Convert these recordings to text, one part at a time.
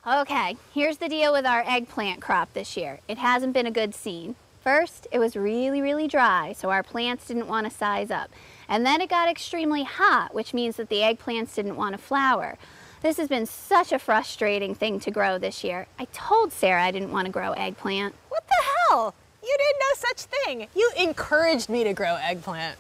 Okay, here's the deal with our eggplant crop this year. It hasn't been a good scene. First, it was really dry, so our plants didn't want to size up. And then it got extremely hot, which means that the eggplants didn't want to flower. This has been such a frustrating thing to grow this year. I told Sarah I didn't want to grow eggplant. What the hell? You did no such thing. You encouraged me to grow eggplant.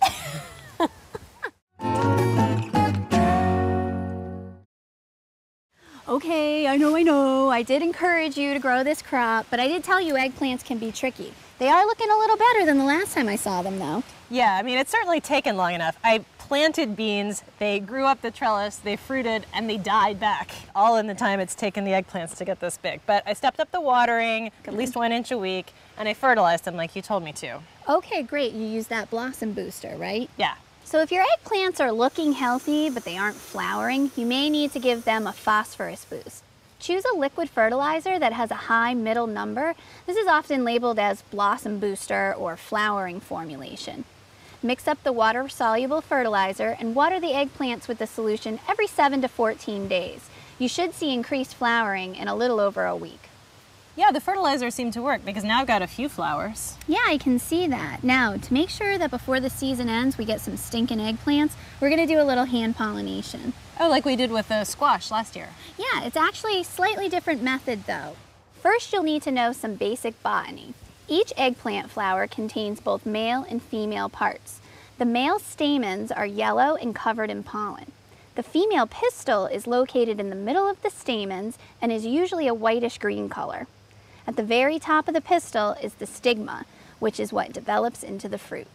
Okay, I know. I did encourage you to grow this crop, but I did tell you eggplants can be tricky. They are looking a little better than the last time I saw them, though. Yeah, I mean, it's certainly taken long enough. I planted beans, they grew up the trellis, they fruited, and they died back. All in the time it's taken the eggplants to get this big. But I stepped up the watering, at least 1 inch a week, and I fertilized them like you told me to. Okay, great. You use that blossom booster, right? Yeah. So if your eggplants are looking healthy, but they aren't flowering, you may need to give them a phosphorus boost. Choose a liquid fertilizer that has a high middle number. This is often labeled as blossom booster or flowering formulation. Mix up the water-soluble fertilizer and water the eggplants with the solution every 7 to 14 days. You should see increased flowering in a little over a week. Yeah, the fertilizer seemed to work because now I've got a few flowers. Yeah, I can see that. Now, to make sure that before the season ends we get some stinking eggplants, we're going to do a little hand pollination. Oh, like we did with the squash last year. Yeah, it's actually a slightly different method though. First, you'll need to know some basic botany. Each eggplant flower contains both male and female parts. The male stamens are yellow and covered in pollen. The female pistil is located in the middle of the stamens and is usually a whitish green color. At the very top of the pistil is the stigma, which is what develops into the fruit.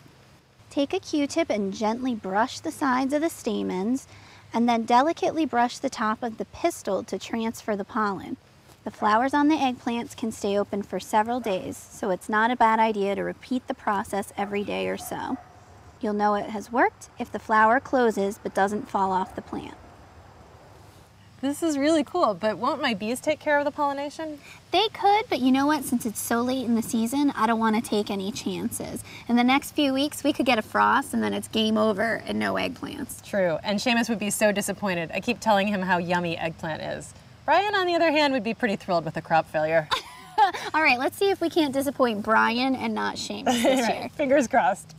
Take a Q-tip and gently brush the sides of the stamens, and then delicately brush the top of the pistil to transfer the pollen. The flowers on the eggplants can stay open for several days, so it's not a bad idea to repeat the process every day or so. You'll know it has worked if the flower closes but doesn't fall off the plant. This is really cool, but won't my bees take care of the pollination? They could, but you know what? Since it's so late in the season, I don't want to take any chances. In the next few weeks, we could get a frost and then it's game over and no eggplants. True, and Seamus would be so disappointed. I keep telling him how yummy eggplant is. Brian, on the other hand, would be pretty thrilled with a crop failure. All right, let's see if we can't disappoint Brian and not Seamus this year. Fingers crossed.